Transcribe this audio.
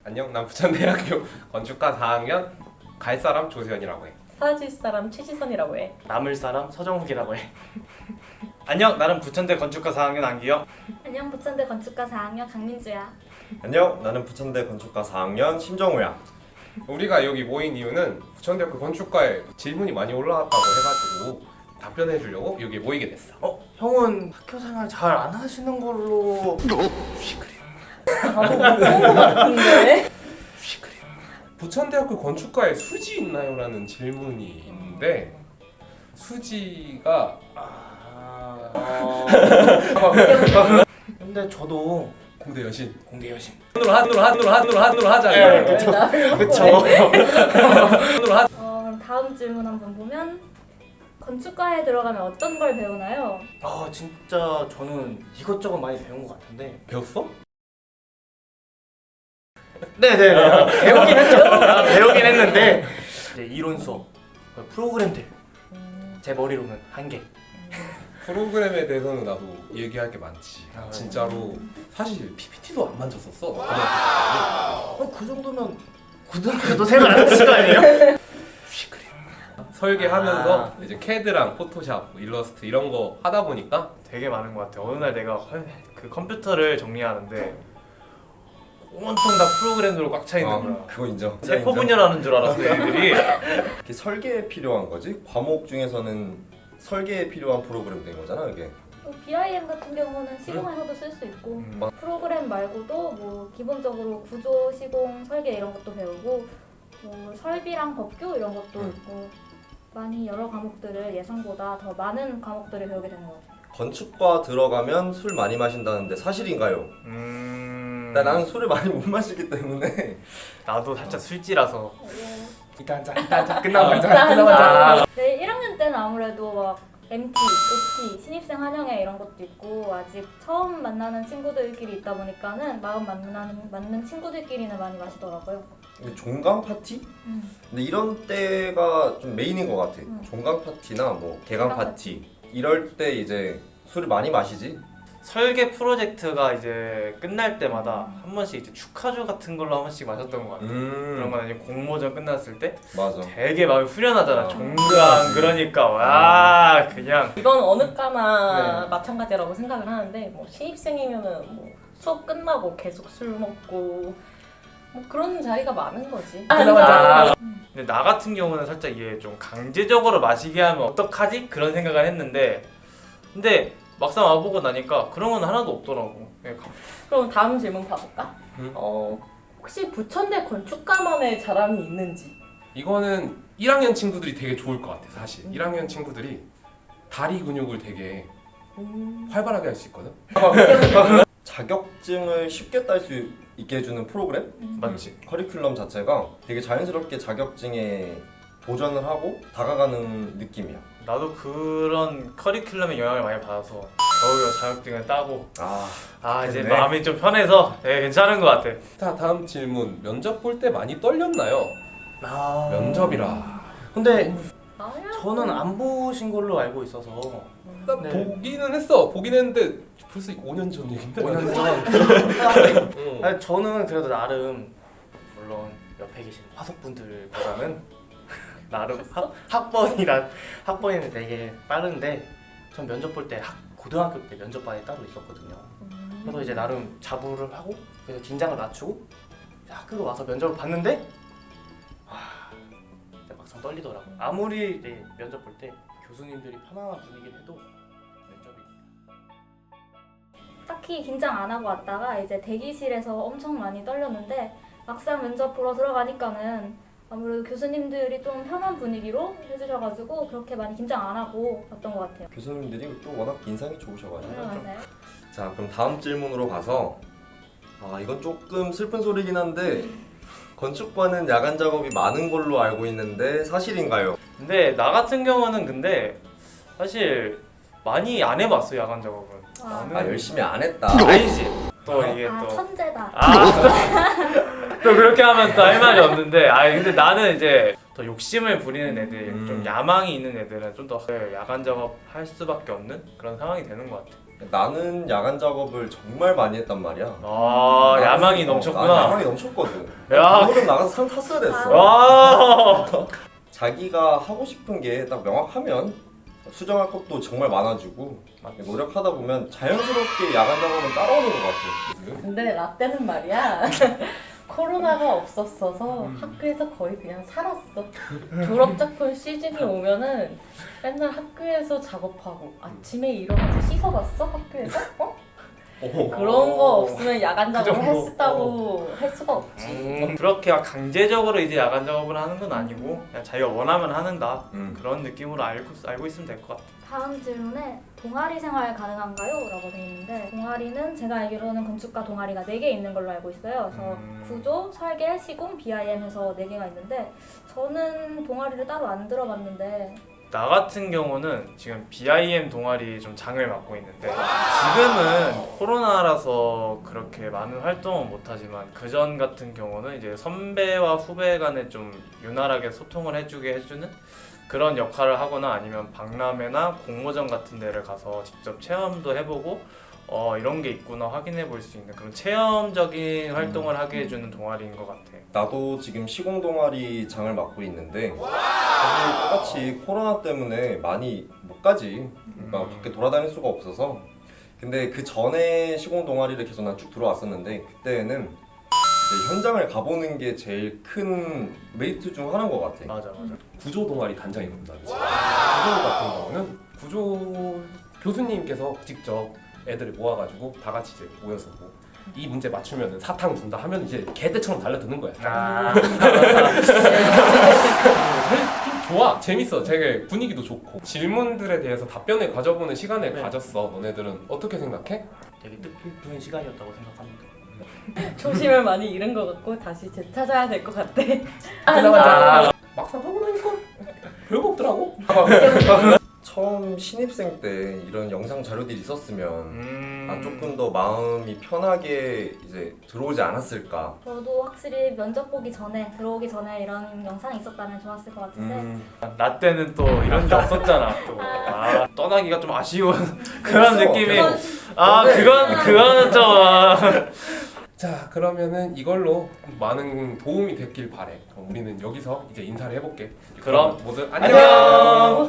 안녕, 난 부천대학교 건축과 4학년 갈 사람 조세현이라고 해. 사라질 사람 최지선이라고 해. 남을 사람 서정욱이라고 해. 안녕, 나는 부천대 건축과 4학년 안기영. 안녕, 부천대 건축과 4학년 강민주야. 안녕, 나는 부천대 건축과 4학년 심정우야. 우리가 여기 모인 이유는 부천대학교 건축과에 질문이 많이 올라왔다고 해가지고 답변해 주려고 여기 모이게 됐어. 형은 학교 생활 잘 안 하시는 걸로. 나도 못본것 같은데. 부천대학교 건축과에 수지 있나요? 라는 질문이 있는데 수지가 근데 저도 공대 여신 공대 여신. 한으로 하잖아요. 네, 그쵸. 그쵸. 그럼 다음 질문 한번 보면 건축과에 들어가면 어떤 걸 배우나요? 진짜 저는 이것저것 많이 배운 것 같은데. 배웠어? 네네네. 배우긴 했죠. 배우긴 했는데 이제 이론 수업, 프로그램들 제 머리로는 한 개. 프로그램에 대해서는 나도 얘기할 게 많지. 아, 진짜로 사실 PPT도 안 만졌었어. 그 정도면 고등학교도 생활 안 하신 거 아니에요? 설계하면서 이제 CAD랑 포토샵, 일러스트 이런 거 하다 보니까 되게 많은 것 같아요. 어느 날 내가 그 컴퓨터를 정리하는데 온통 다 프로그램으로 꽉 차 있는 거야. 그거 인정. 세포 분열하는 줄 알았어 애들이. 이게 설계에 필요한 거지? 과목 중에서는 설계에 필요한 프로그램 된 거잖아, 이게. 또 BIM 같은 경우는 시공에서도 쓸 수 있고 프로그램 말고도 뭐 기본적으로 구조, 시공, 설계 이런 것도 배우고 뭐 설비랑 법규 이런 것도 있고 많이 여러 과목들을 예상보다 더 많은 과목들을 배우게 되는 것 같아요. 건축과 들어가면 술 많이 마신다는데 사실인가요? 나는 술을 많이 못 마시기 때문에 나도 살짝 술지라서 일단 한잔 끝나고 한잔. 네, 1학년 때는 아무래도 막 MT, OT, 신입생 환영회 이런 것도 있고 아직 처음 만나는 친구들끼리 있다 보니까는 마음 맞는 친구들끼리는 많이 마시더라고요. 근데 종강 파티? 근데 이런 때가 좀 메인인 것 같아. 종강 파티나 뭐 개강 파티 이럴 때 이제 술을 많이 마시지. 설계 프로젝트가 이제 끝날 때마다 한 번씩 이제 축하주 같은 걸로 한 번씩 마셨던 것 같아. 그런 건 이제 공모전 끝났을 때 맞아. 되게 마음이 후련하잖아. 종강 그러니까 와 그냥 이건 어느 과나 네. 마찬가지라고 생각을 하는데 뭐 신입생이면은 뭐 수업 끝나고 계속 술 먹고 뭐 그런 자리가 많은 거지. 근데 나 같은 경우는 살짝 이게 좀 강제적으로 마시게 하면 어떡하지? 그런 생각을 했는데 근데 막상 와보고 나니까 그런 건 하나도 없더라고. 그럼 다음 질문 봐볼까? 응. 혹시 부천대 건축가만의 자랑이 있는지? 이거는 1학년 친구들이 되게 좋을 것 같아. 사실 1학년 친구들이 다리 근육을 되게 활발하게 할 수 있거든. 자격증을 쉽게 딸 수 있게 해주는 프로그램? 맞지? 커리큘럼 자체가 되게 자연스럽게 자격증에 도전을 하고 다가가는 느낌이야. 나도 그런 커리큘럼의 영향을 많이 받아서 겨우겨우 자격증을 따고 이제 좋겠네. 마음이 좀 편해서 되게 괜찮은 것 같아. 자, 다음 질문. 면접 볼 때 많이 떨렸나요? 면접이라. 근데 아니야. 저는 안 보신 걸로 알고 있어서 나 네. 보기는 했어. 보긴 했는데 벌써 5년 전 얘긴데. 5년 전. 응. 아니, 저는 그래도 나름 물론 옆에 계신 화석분들보다는 나름 학번이는 되게 빠른데 전 면접 볼 때 고등학교 때 면접반이 따로 있었거든요. 그래서 이제 나름 자부를 하고 그래서 긴장을 낮추고 학교로 와서 면접을 봤는데 진짜 막상 떨리더라고. 아무리 이제 면접 볼 때 교수님들이 편안한 분위기를 해도 면접이 딱히 긴장 안 하고 왔다가 이제 대기실에서 엄청 많이 떨렸는데 막상 면접 보러 들어가니까는 아무래도 교수님들이 좀 편한 분위기로 해주셔가지고 그렇게 많이 긴장 안 하고 왔던 것 같아요. 교수님들이 또 워낙 인상이 좋으셔가지고. 맞아요. 자, 그럼 다음 질문으로 가서 이건 조금 슬픈 소리긴 한데 건축과는 야간 작업이 많은 걸로 알고 있는데 사실인가요? 근데 나 같은 경우는 근데 사실 많이 안 해봤어 야간 작업은. 나는 열심히 안 했다. 아니지. 또 이게 또 천재다. 또 그렇게 하면 또 할 말이 없는데 근데 나는 이제 더 욕심을 부리는 애들 좀 야망이 있는 애들은 좀 더 야간 작업 할 수밖에 없는 그런 상황이 되는 것 같아. 나는 야간 작업을 정말 많이 했단 말이야. 아 야망이 난 넘쳤구나. 야망이 넘쳤거든. 야. 오늘은 나가서 상 탔어야 됐어. 와. 자기가 하고 싶은 게 딱 명확하면 수정할 것도 정말 많아지고 노력하다 보면 자연스럽게 야간 작업은 따라오는 것 같아. 근데 라떼는 말이야 코로나가 없었어서 학교에서 거의 그냥 살았어. 졸업작품 시즌이 오면은 맨날 학교에서 작업하고 아침에 일어나서 씻어봤어 학교에서? 그런 거 없으면 야간 작업을 정도? 했다고 할 수가 없지. 그렇게 막 강제적으로 이제 야간 작업을 하는 건 아니고 그냥 자기가 원하면 하는다 그런 느낌으로 알고 있으면 될 것 같아. 다음 질문에 동아리 생활 가능한가요? 라고 돼 있는데 동아리는 제가 알기로는 건축가 동아리가 4개 있는 걸로 알고 있어요. 그래서 구조, 설계, 시공, BIM 해서 4개가 있는데 저는 동아리를 따로 안 들어봤는데 나 같은 경우는 지금 BIM 동아리 좀 장을 맡고 있는데 지금은 코로나라서 그렇게 많은 활동은 못하지만 그전 같은 경우는 이제 선배와 후배 간에 좀 유난하게 소통을 해주는 그런 역할을 하거나 아니면 박람회나 공모전 같은 데를 가서 직접 체험도 해보고 이런 게 있구나 확인해 볼 수 있는 그런 체험적인 활동을 하게 해주는 동아리인 것 같아. 나도 지금 시공 동아리 장을 맡고 있는데 사실 똑같이 코로나 때문에 많이 못 가지. 그러니까 밖에 돌아다닐 수가 없어서. 근데 그 전에 시공 동아리를 계속 난 쭉 들어왔었는데 그때는 이제 현장을 가보는 게 제일 큰 메리트 중 하나인 것 같아. 맞아. 구조 동아리 단장이거든. 구조 같은 경우는 구조 교수님께서 직접 애들을 모아가지고 다 같이 이제 모여서 뭐 이 문제 맞추면은 사탕 준다 하면 이제 개떼처럼 달려드는 거야. 아. 좋아, 재밌어. 되게 분위기도 좋고 질문들에 대해서 답변을 가져보는 시간을 네. 가졌어. 너네들은 어떻게 생각해? 되게 뜻깊은 시간이었다고 생각합니다. 초심을 많이 잃은 것 같고 다시 되찾아야 될 것 같아. 막상 하고 나니까 별거 없더라고. 처음 신입생 때 이런 영상 자료들이 있었으면 조금 더 마음이 편하게 이제 들어오지 않았을까. 저도 확실히 면접 보기 전에 들어오기 전에 이런 영상이 있었다면 좋았을 것 같은데 나 때는 또 이런 게 없었잖아. 또 떠나기가 좀 아쉬운 그런 그래서 느낌이. 그건- 그거는 좀. 자, 그러면은 이걸로 많은 도움이 됐길 바래. 그럼 우리는 여기서 이제 인사를 해볼게. 그럼 모두 안녕.